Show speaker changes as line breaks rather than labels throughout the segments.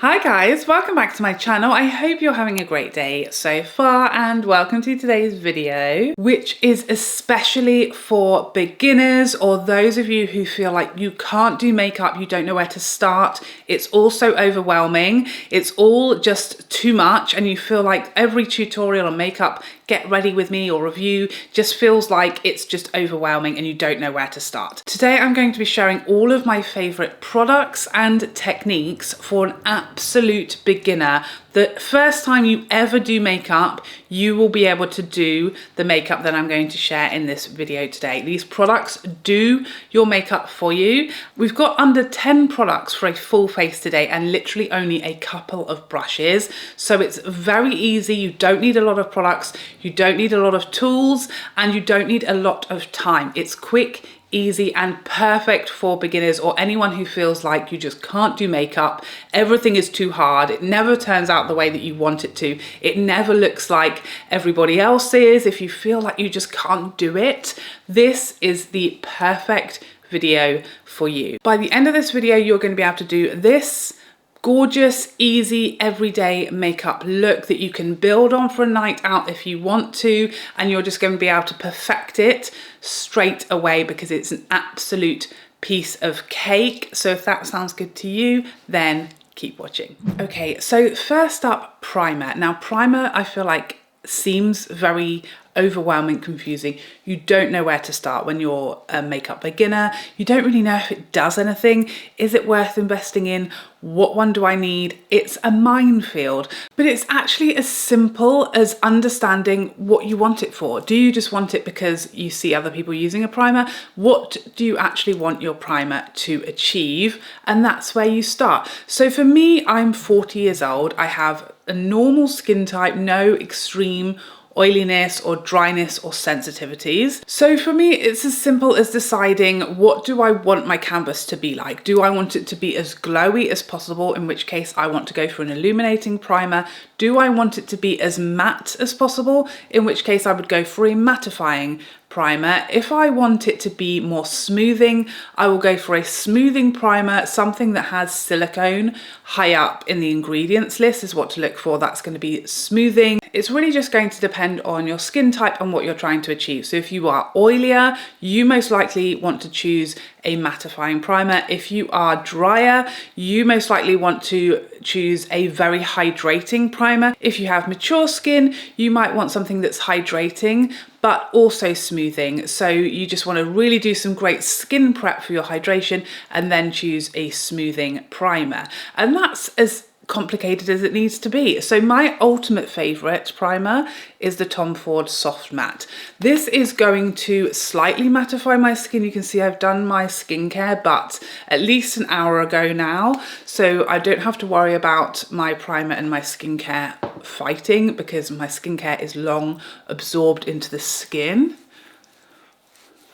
Hi guys, welcome back to my channel. I hope you're having a great day so far and welcome to today's video, which is especially for beginners or those of you who feel like you can't do makeup, you don't know where to start. It's all so overwhelming. It's all just too much and you feel like every tutorial on makeup, get ready with me or review just feels like it's just overwhelming and you don't know where to start. Today I'm going to be sharing all of my favorite products and techniques for an absolute beginner. The first time you ever do makeup, you will be able to do the makeup that I'm going to share in this video today. These products do your makeup for you. We've got under 10 products for a full face today and literally only a couple of brushes. So it's very easy. You don't need a lot of products, you don't need a lot of tools, and you don't need a lot of time. It's quick, easy and perfect for beginners or anyone who feels like you just can't do makeup. Everything is too hard. It never turns out the way that you want it to. It never looks like everybody else's. If you feel like you just can't do it, this is the perfect video for you. By the end of this video, you're going to be able to do this gorgeous, easy, everyday makeup look that you can build on for a night out if you want to, and you're just going to be able to perfect it straight away because it's an absolute piece of cake. So if that sounds good to you, then keep watching. Okay, so first up, primer. Now primer, I feel like seems very overwhelming, confusing. You don't know where to start when you're a makeup beginner. You don't really know if it does anything. Is it worth investing in? What one do I need? It's a minefield, but it's actually as simple as understanding what you want it for. Do you just want it because you see other people using a primer? What do you actually want your primer to achieve? And that's where you start. So for me, I'm 40 years old. I have a normal skin type, no extreme oiliness or dryness or sensitivities. So for me, it's as simple as deciding what do I want my canvas to be like? Do I want it to be as glowy as possible, in which case I want to go for an illuminating primer? Do I want it to be as matte as possible, in which case I would go for a mattifying primer? If I want it to be more smoothing, I will go for a smoothing primer. Something that has silicone high up in the ingredients list is what to look for. That's going to be smoothing. It's really just going to depend on your skin type and what you're trying to achieve. So if you are oilier, you most likely want to choose a mattifying primer. If you are drier, you most likely want to choose a very hydrating primer. If you have mature skin, you might want something that's hydrating but also smoothing. So you just want to really do some great skin prep for your hydration and then choose a smoothing primer. And that's as complicated as it needs to be. So my ultimate favorite primer is the Tom Ford Soft Matte. This is going to slightly mattify my skin. You can see I've done my skincare, but at least an hour ago now. So I don't have to worry about my primer and my skincare fighting because my skincare is long absorbed into the skin.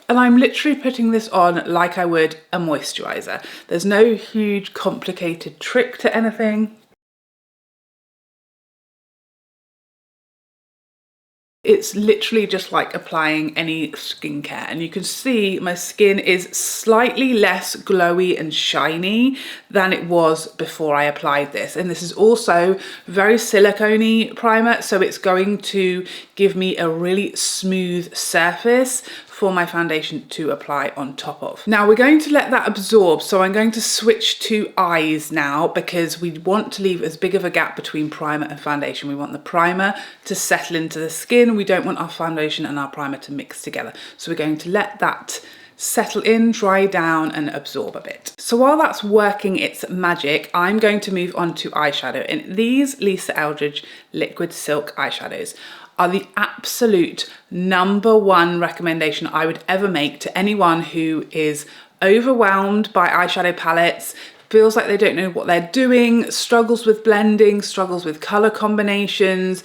And I'm literally putting this on like I would a moisturizer. There's no huge complicated trick to anything. It's literally just like applying any skincare, and you can see my skin is slightly less glowy and shiny than it was before I applied this. And this is also very silicone-y primer, so it's going to give me a really smooth surface for my foundation to apply on top of. Now we're going to let that absorb, so I'm going to switch to eyes now because we want to leave as big of a gap between primer and foundation. We want the primer to settle into the skin. We don't want our foundation and our primer to mix together. So we're going to let that settle in, dry down and absorb a bit. So while that's working its magic, I'm going to move on to eyeshadow. And these Lisa Eldridge Liquid Silk eyeshadows are the absolute #1 recommendation I would ever make to anyone who is overwhelmed by eyeshadow palettes, feels like they don't know what they're doing, struggles with blending, struggles with color combinations,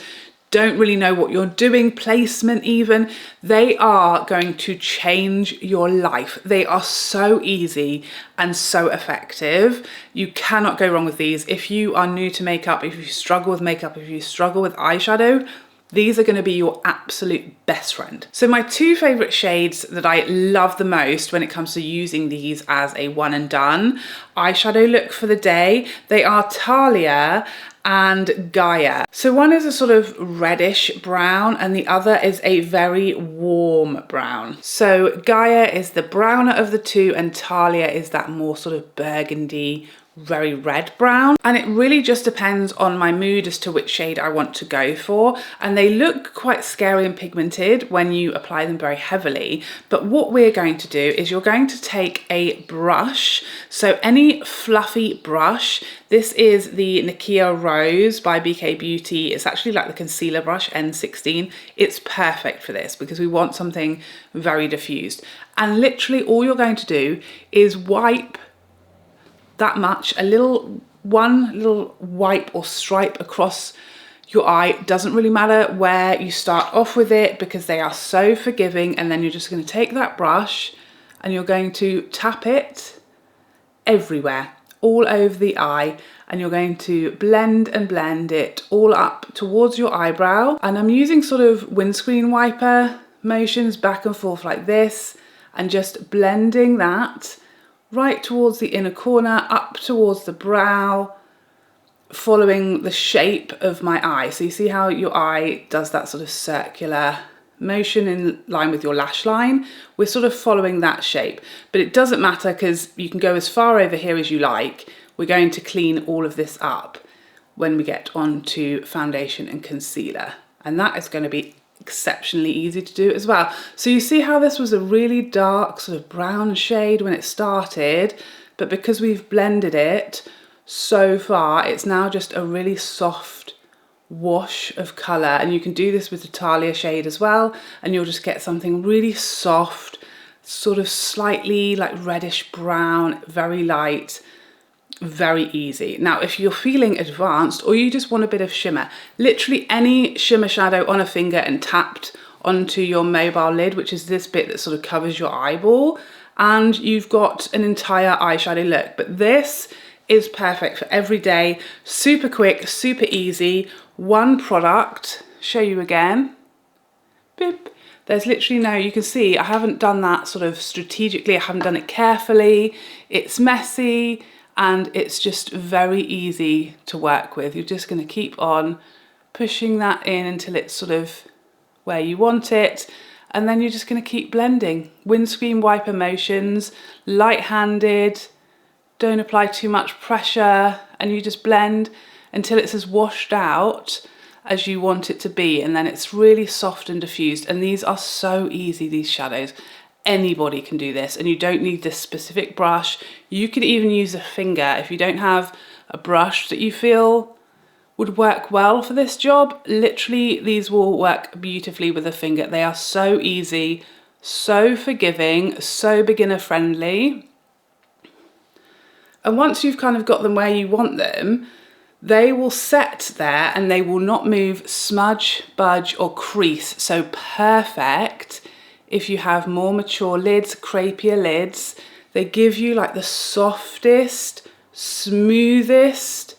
don't really know what you're doing, placement even. They are going to change your life. They are so easy and so effective. You cannot go wrong with these. If you are new to makeup, if you struggle with makeup, if you struggle with eyeshadow, these are going to be your absolute best friend. So my two favorite shades that I love the most when it comes to using these as a one and done eyeshadow look for the day, they are Talia and Gaia. So one is a sort of reddish brown and the other is a very warm brown. So Gaia is the browner of the two and Talia is that more sort of burgundy, very red brown, and it really just depends on my mood as to which shade I want to go for, and they look quite scary and pigmented when you apply them very heavily. But what we're going to do is you're going to take a brush, so any fluffy brush. This is the Nikkia Rose by BK Beauty. It's actually like the concealer brush N16. It's perfect for this because we want something very diffused, and literally all you're going to do is wipe that much, one little wipe or stripe across your eye. Doesn't really matter where you start off with it because they are so forgiving, and then you're just going to take that brush and you're going to tap it everywhere, all over the eye, and you're going to blend and blend it all up towards your eyebrow. And I'm using sort of windscreen wiper motions back and forth like this, and just blending that right towards the inner corner, up towards the brow, following the shape of my eye. So you see how your eye does that sort of circular motion in line with your lash line? We're sort of following that shape, but it doesn't matter because you can go as far over here as you like. We're going to clean all of this up when we get on to foundation and concealer, and that is going to be exceptionally easy to do as well. So you see how this was a really dark sort of brown shade when it started, but because we've blended it so far, it's now just a really soft wash of colour. And you can do this with the Talia shade as well, and you'll just get something really soft, sort of slightly like reddish brown, very light, very easy. Now, if you're feeling advanced or you just want a bit of shimmer, literally any shimmer shadow on a finger and tapped onto your mobile lid, which is this bit that sort of covers your eyeball, and you've got an entire eyeshadow look. But this is perfect for every day, super quick, super easy, one product. Show you again. Beep. There's literally no, you can see I haven't done that sort of strategically, I haven't done it carefully, it's messy, and it's just very easy to work with. You're just going to keep on pushing that in until it's sort of where you want it, and then you're just going to keep blending. Windscreen wiper motions, light-handed, don't apply too much pressure, and you just blend until it's as washed out as you want it to be, and then it's really soft and diffused. And these are so easy, these shadows. Anybody can do this, and you don't need this specific brush. You could even use a finger if you don't have a brush that you feel would work well for this job. Literally, these will work beautifully with a finger. They are so easy, so forgiving, so beginner friendly. And once you've kind of got them where you want them, they will set there and they will not move, smudge, budge or crease. So perfect if you have more mature lids, crepier lids. They give you like the softest, smoothest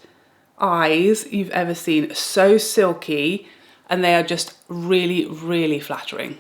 eyes you've ever seen. So silky, and they are just really, really flattering.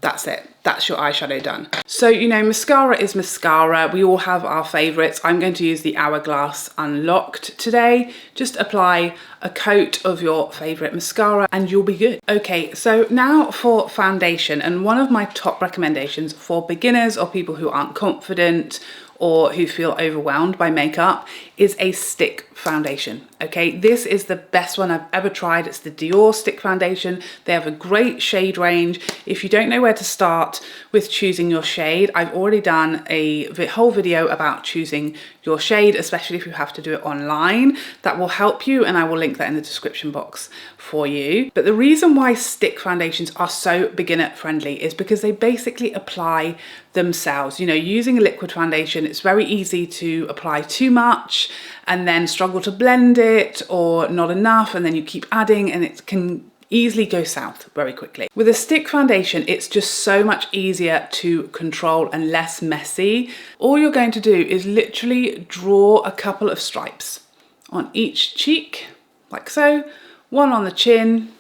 That's it. That's your eyeshadow done. So, you know, mascara is mascara. We all have our favorites. I'm going to use the Hourglass Unlocked today. Just apply a coat of your favorite mascara and you'll be good. Okay, so now for foundation, and one of my top recommendations for beginners or people who aren't confident or who feel overwhelmed by makeup is a stick foundation. Okay, this is the best one I've ever tried. It's the Dior Stick foundation. They have a great shade range. If you don't know where to start with choosing your shade, I've already done a whole video about choosing your shade, especially if you have to do it online. That will help you, and I will link that in the description box for you. But the reason why stick foundations are so beginner friendly is because they basically apply themselves. You know, using a liquid foundation, it's very easy to apply too much and then struggle to blend it, or not enough, and then you keep adding and it can easily go south very quickly. With a stick foundation, it's just so much easier to control and less messy. All you're going to do is literally draw a couple of stripes on each cheek, like so, one on the chin,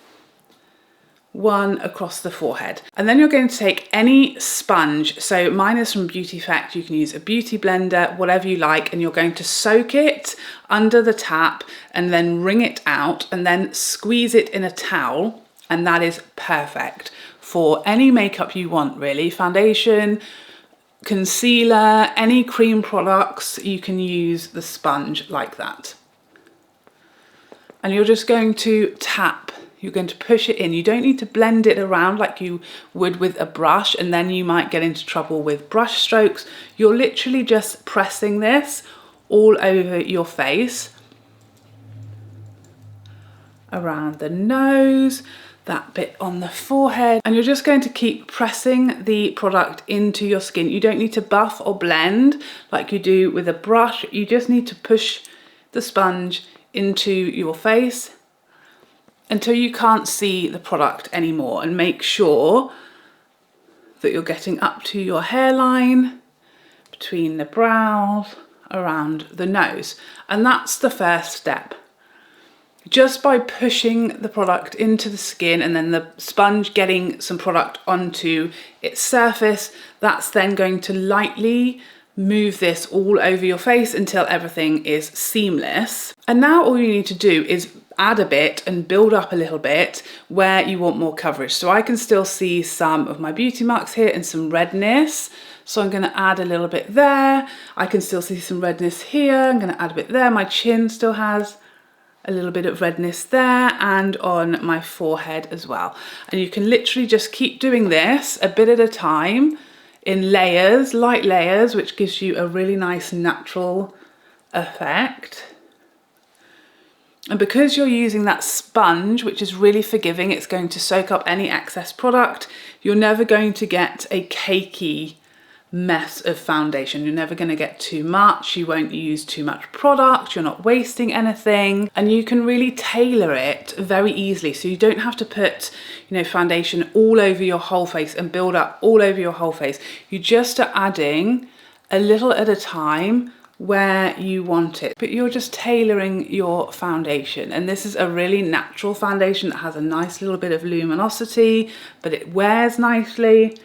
one across the forehead. And then you're going to take any sponge. So mine is from Beautifect. You can use a beauty blender, whatever you like, and you're going to soak it under the tap and then wring it out and then squeeze it in a towel. And that is perfect for any makeup you want, really. Foundation, concealer, any cream products, you can use the sponge like that. And you're just going to tap. You're going to push it in. You don't need to blend it around like you would with a brush, and then you might get into trouble with brush strokes. You're literally just pressing this all over your face, around the nose, that bit on the forehead, and you're just going to keep pressing the product into your skin. You don't need to buff or blend like you do with a brush. You just need to push the sponge into your face until you can't see the product anymore, and make sure that you're getting up to your hairline, between the brows, around the nose. And that's the first step. Just by pushing the product into the skin and then the sponge getting some product onto its surface, that's then going to lightly move this all over your face until everything is seamless. And now all you need to do is add a bit and build up a little bit where you want more coverage. So I can still see some of my beauty marks here and some redness. So I'm going to add a little bit there. I can still see some redness here. I'm going to add a bit there. My chin still has a little bit of redness there, and on my forehead as well. And you can literally just keep doing this a bit at a time in layers, light layers, which gives you a really nice natural effect. And because you're using that sponge, which is really forgiving, it's going to soak up any excess product. You're never going to get a cakey mess of foundation. You're never going to get too much. You won't use too much product. You're not wasting anything, and you can really tailor it very easily. So you don't have to put, foundation all over your whole face and build up all over your whole face. You just are adding a little at a time where you want it, but you're just tailoring your foundation. And this is a really natural foundation that has a nice little bit of luminosity, but it wears nicely.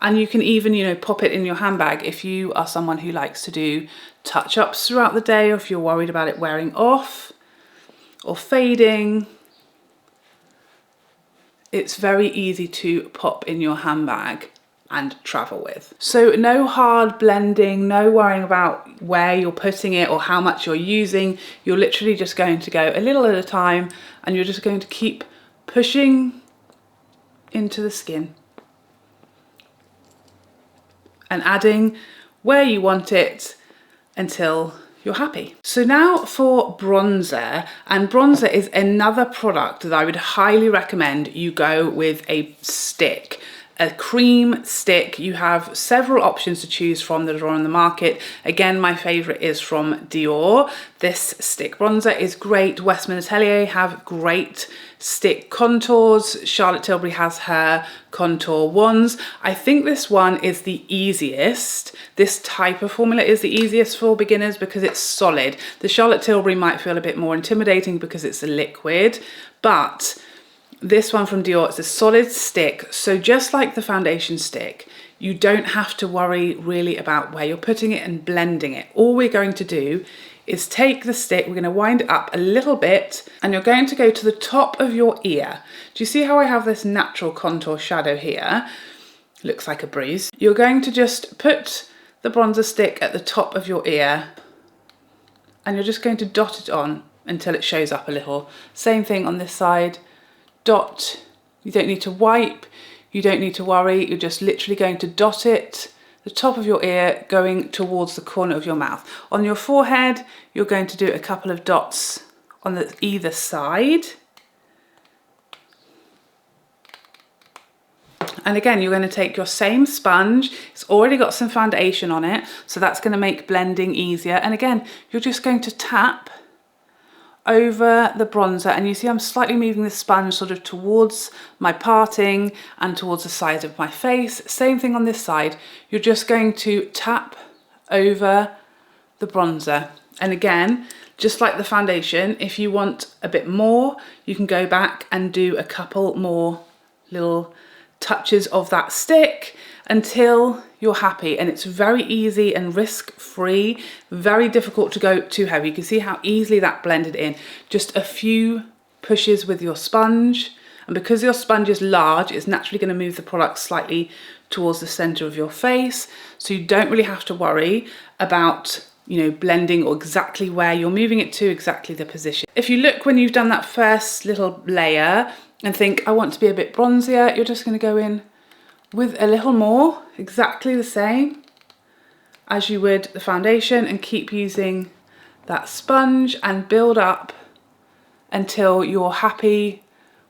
And you can even, pop it in your handbag if you are someone who likes to do touch-ups throughout the day, or if you're worried about it wearing off or fading. It's very easy to pop in your handbag and travel with. So no hard blending, no worrying about where you're putting it or how much you're using. You're literally just going to go a little at a time, and you're just going to keep pushing into the skin and adding where you want it until you're happy. So now for bronzer, and bronzer is another product that I would highly recommend you go with a stick. A cream stick. You have several options to choose from that are on the market. Again, my favorite is from Dior. This stick bronzer is great. Westman Atelier have great stick contours. Charlotte Tilbury has her contour wands. I think this one is the easiest. This type of formula is the easiest for beginners because it's solid. The Charlotte Tilbury might feel a bit more intimidating because it's a liquid, but this one from Dior, it's a solid stick. So just like the foundation stick, you don't have to worry really about where you're putting it and blending it. All we're going to do is take the stick, we're going to wind it up a little bit, and you're going to go to the top of your ear. Do you see how I have this natural contour shadow here? Looks like a breeze. You're going to just put the bronzer stick at the top of your ear, and you're just going to dot it on until it shows up a little. Same thing on this side. Dot. You don't need to wipe, you don't need to worry, you're just literally going to dot it, the top of your ear going towards the corner of your mouth. On your forehead, you're going to do a couple of dots on either side. And again, you're going to take your same sponge, it's already got some foundation on it, so that's going to make blending easier. And again, you're just going to tap over the bronzer, and you see I'm slightly moving the sponge sort of towards my parting and towards the side of my face. Same thing on this side. You're just going to tap over the bronzer And again, just like the foundation, if you want a bit more, you can go back and do a couple more little touches of that stick until you're happy. And it's very easy and risk-free, very difficult to go too heavy. You can see how easily that blended in. Just a few pushes with your sponge. And because your sponge is large, it's naturally going to move the product slightly towards the center of your face. So you don't really have to worry about, you know, blending or exactly where you're moving it to, exactly the position. If you look when you've done that first little layer and think, I want to be a bit bronzier, you're just going to go in with a little more, exactly the same as you would the foundation, and keep using that sponge and build up until you're happy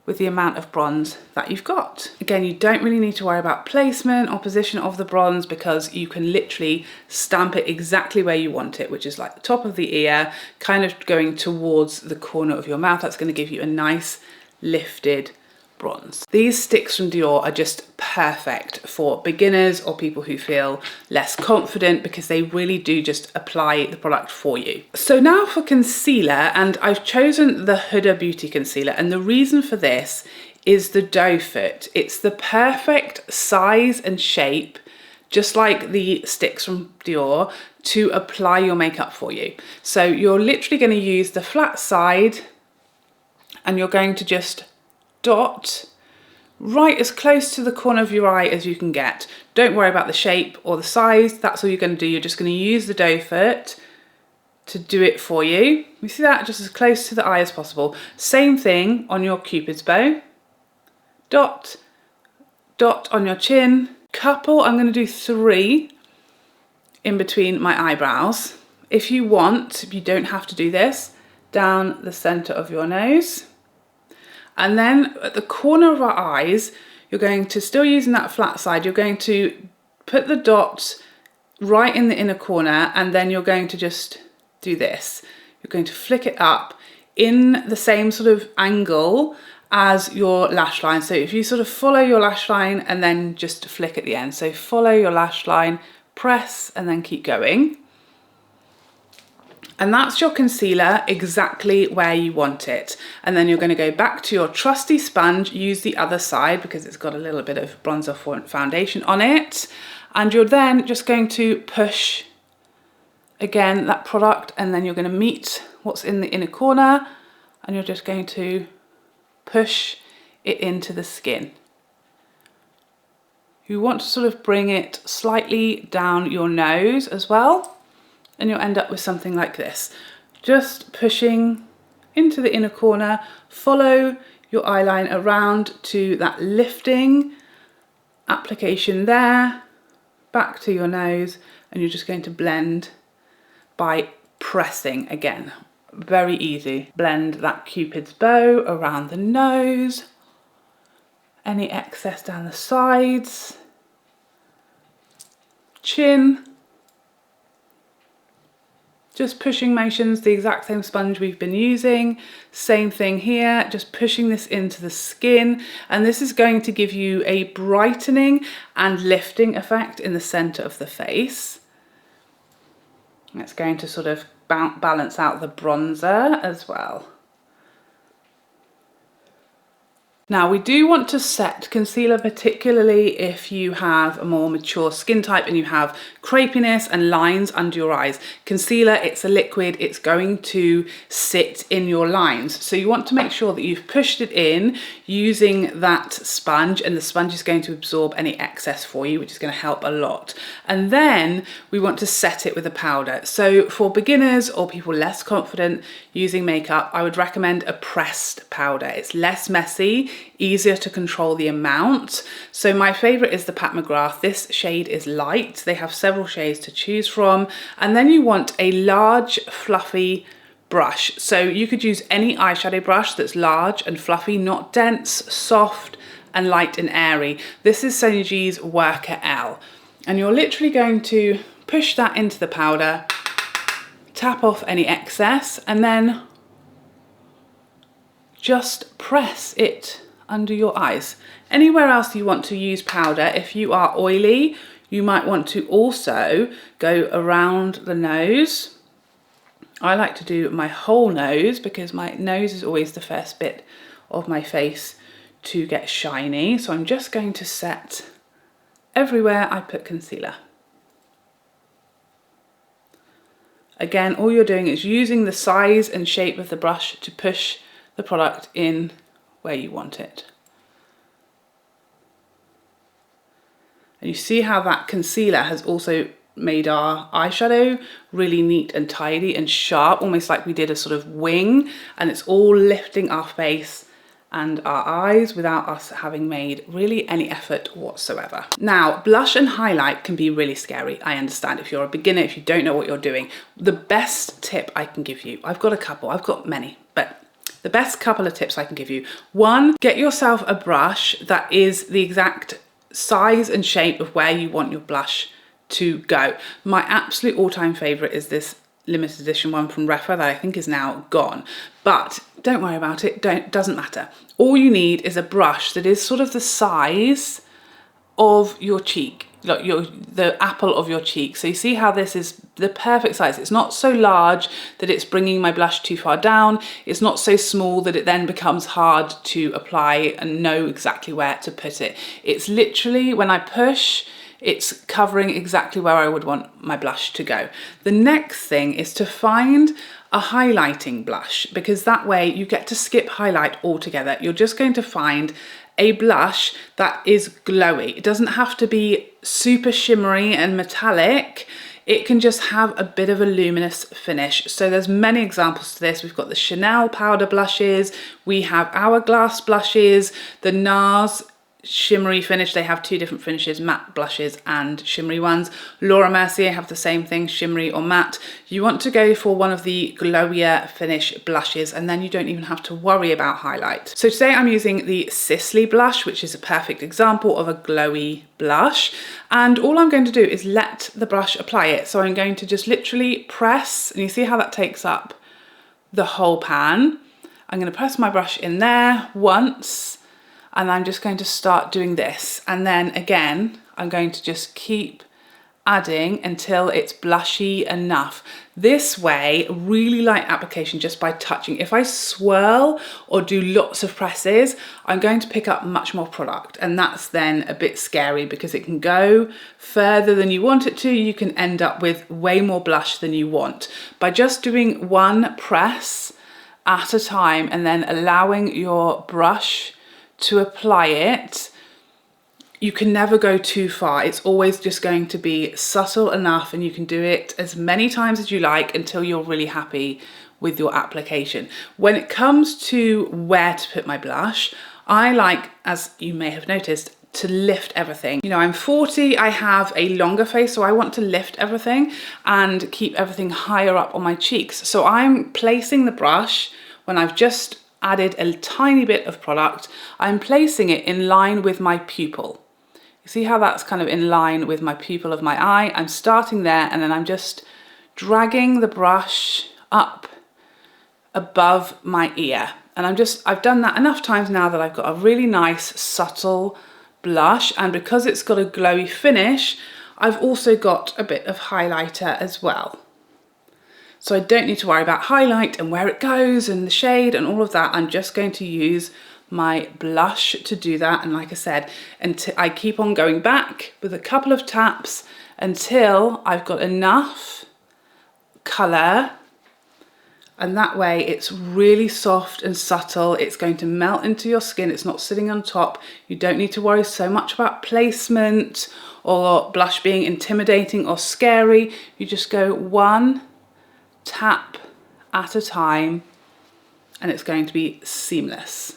with the amount of bronze that you've got. Again, you don't really need to worry about placement or position of the bronze because you can literally stamp it exactly where you want it, which is like the top of the ear, kind of going towards the corner of your mouth. That's going to give you a nice lifted bronze. These sticks from Dior are just perfect for beginners or people who feel less confident because they really do just apply the product for you. So now for concealer, and I've chosen the Huda Beauty Concealer, and the reason for this is the doe foot. It's the perfect size and shape, just like the sticks from Dior, to apply your makeup for you. So you're literally going to use the flat side and you're going to just dot right as close to the corner of your eye as you can get. Don't worry about the shape or the size. That's all you're going to do. You're just going to use the doe foot to do it for you. You see that? Just as close to the eye as possible. Same thing on your Cupid's bow. Dot, dot on your chin. Couple, I'm going to do 3 in between my eyebrows. If you want, you don't have to do this, down the center of your nose. And then at the corner of our eyes, you're going to, still using that flat side, you're going to put the dot right in the inner corner, and then you're going to just do this. You're going to flick it up in the same sort of angle as your lash line. So if you sort of follow your lash line and then just flick at the end. So follow your lash line, press, and then keep going. And that's your concealer exactly where you want it. And then you're going to go back to your trusty sponge, use the other side because it's got a little bit of bronzer foundation on it. And you're then just going to push again that product, and then you're going to meet what's in the inner corner, and you're just going to push it into the skin. You want to sort of bring it slightly down your nose as well. And you'll end up with something like this. Just pushing into the inner corner, follow your eyeline around to that lifting application there, back to your nose, and you're just going to blend by pressing again. Very easy. Blend that Cupid's bow around the nose, any excess down the sides, chin. Just pushing motions, the exact same sponge we've been using. Same thing here, just pushing this into the skin. And this is going to give you a brightening and lifting effect in the center of the face. It's going to sort of balance out the bronzer as well. Now we do want to set concealer, particularly if you have a more mature skin type and you have crepiness and lines under your eyes. Concealer, it's a liquid, it's going to sit in your lines. So you want to make sure that you've pushed it in using that sponge, and the sponge is going to absorb any excess for you, which is going to help a lot. And then we want to set it with a powder. So for beginners or people less confident using makeup, I would recommend a pressed powder. It's less messy, easier to control the amount. So my favorite is the Pat McGrath. This shade is light. They have several shades to choose from. And then you want a large fluffy brush. So you could use any eyeshadow brush that's large and fluffy, not dense, soft and light and airy. This is Sonia G's Worker L. And you're literally going to push that into the powder, tap off any excess, and then just press it under your eyes. Anywhere else you want to use powder, if you are oily, you might want to also go around the nose. I like to do my whole nose because my nose is always the first bit of my face to get shiny. So I'm just going to set everywhere I put concealer. Again, all you're doing is using the size and shape of the brush to push the product in where you want it. And you see how that concealer has also made our eyeshadow really neat and tidy and sharp, almost like we did a sort of wing, and it's all lifting our face and our eyes without us having made really any effort whatsoever. Now, blush and highlight can be really scary. I understand if you're a beginner, if you don't know what you're doing. The best tip I can give you, I've got a couple, I've got many, but the best couple of tips I can give you. One, get yourself a brush that is the exact size and shape of where you want your blush to go. My absolute all-time favorite is this limited edition one from Rephr that I think is now gone, but don't worry about it, doesn't matter. All you need is a brush that is sort of the size of your cheek, like the apple of your cheek. So you see how this is the perfect size. It's not so large that it's bringing my blush too far down. It's not so small that it then becomes hard to apply and know exactly where to put it. It's literally, when I push, it's covering exactly where I would want my blush to go. The next thing is to find a highlighting blush, because that way you get to skip highlight altogether. You're just going to find a blush that is glowy. It doesn't have to be super shimmery and metallic. It can just have a bit of a luminous finish. So there's many examples to this. We've got the Chanel powder blushes, we have Hourglass blushes, the NARS shimmery finish. They have two different finishes, matte blushes and shimmery ones. Laura Mercier have the same thing, shimmery or matte. You want to go for one of the glowier finish blushes, and then you don't even have to worry about highlight. So today I'm using the Sisley blush, which is a perfect example of a glowy blush, and all I'm going to do is let the brush apply it. So I'm going to just literally press, and you see how that takes up the whole pan. I'm going to press my brush in there once, and I'm just going to start doing this. And then again, I'm going to just keep adding until it's blushy enough. This way, really light application just by touching. If I swirl or do lots of presses, I'm going to pick up much more product. And that's then a bit scary because it can go further than you want it to. You can end up with way more blush than you want. By just doing one press at a time and then allowing your brush to apply it, you can never go too far. It's always just going to be subtle enough, and you can do it as many times as you like until you're really happy with your application. When it comes to where to put my blush, I like, as you may have noticed, to lift everything. You know, I'm 40, I have a longer face, so I want to lift everything and keep everything higher up on my cheeks. So I'm placing the brush when I've just added a tiny bit of product, I'm placing it in line with my pupil. You see how that's kind of in line with my pupil of my eye? I'm starting there, and then I'm just dragging the brush up above my ear. And I've done that enough times now that I've got a really nice subtle blush, and because it's got a glowy finish, I've also got a bit of highlighter as well. So I don't need to worry about highlight and where it goes and the shade and all of that. I'm just going to use my blush to do that. And like I said, until I keep on going back with a couple of taps until I've got enough colour. And that way it's really soft and subtle. It's going to melt into your skin. It's not sitting on top. You don't need to worry so much about placement or blush being intimidating or scary. You just go one tap at a time, and it's going to be seamless.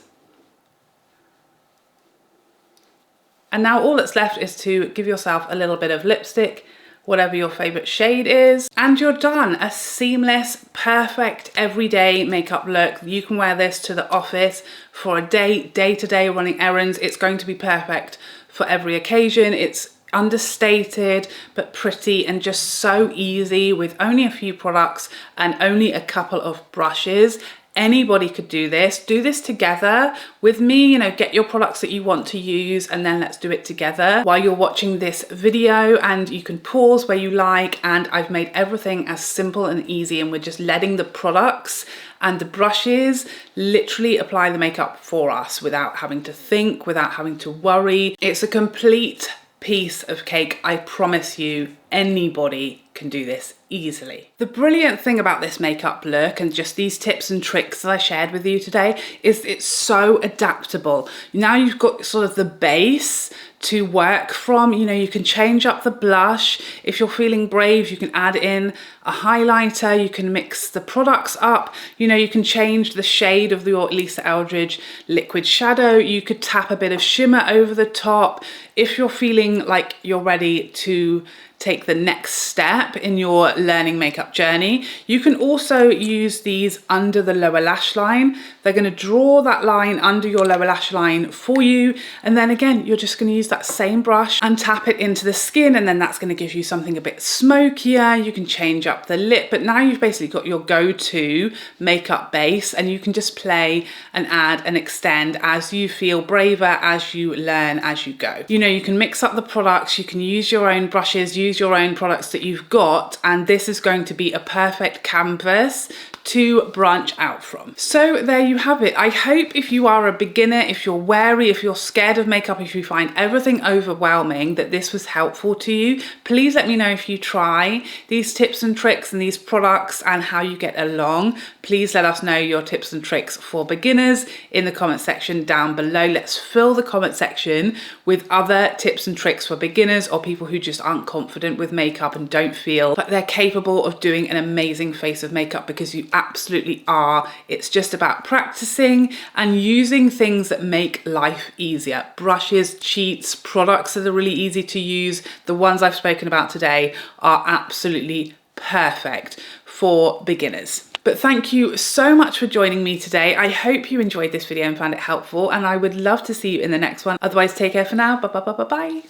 And now all that's left is to give yourself a little bit of lipstick, whatever your favorite shade is, and you're done. A seamless, perfect, everyday makeup look. You can wear this to the office for a day-to-day running errands. It's going to be perfect for every occasion. It's understated but pretty and just so easy with only a few products and only a couple of brushes. Anybody could do this. Do this together with me, you know, get your products that you want to use and then let's do it together while you're watching this video, and you can pause where you like. And I've made everything as simple and easy, and we're just letting the products and the brushes literally apply the makeup for us without having to think, without having to worry. It's a complete piece of cake. I promise you, anybody can do this easily. The brilliant thing about this makeup look and just these tips and tricks that I shared with you today is it's so adaptable. Now you've got sort of the base to work from. You know, you can change up the blush. If you're feeling brave, you can add in a highlighter, you can mix the products up, you know, you can change the shade of your Lisa Eldridge liquid shadow, you could tap a bit of shimmer over the top. If you're feeling like you're ready to take the next step in your learning makeup journey, you can also use these under the lower lash line. They're going to draw that line under your lower lash line for you, and then again you're just going to use that same brush and tap it into the skin, and then that's going to give you something a bit smokier. You can change up the lip, but now you've basically got your go-to makeup base, and you can just play and add and extend as you feel braver, as you learn, as you go. You know, you can mix up the products, you can use your own brushes, use your own products that you've got, and this is going to be a perfect canvas to branch out from. So there you have it. I hope if you are a beginner, if you're wary, if you're scared of makeup, if you find everything overwhelming, that this was helpful to you. Please let me know if you try these tips and tricks and these products and how you get along. Please let us know your tips and tricks for beginners in the comment section down below. Let's fill the comment section with other tips and tricks for beginners or people who just aren't confident with makeup and don't feel like they're capable of doing an amazing face of makeup, because you absolutely are. It's just about practicing and using things that make life easier. Brushes, cheats, products that are really easy to use. The ones I've spoken about today are absolutely perfect for beginners. But thank you so much for joining me today. I hope you enjoyed this video and found it helpful, and I would love to see you in the next one. Otherwise, take care for now. Bye.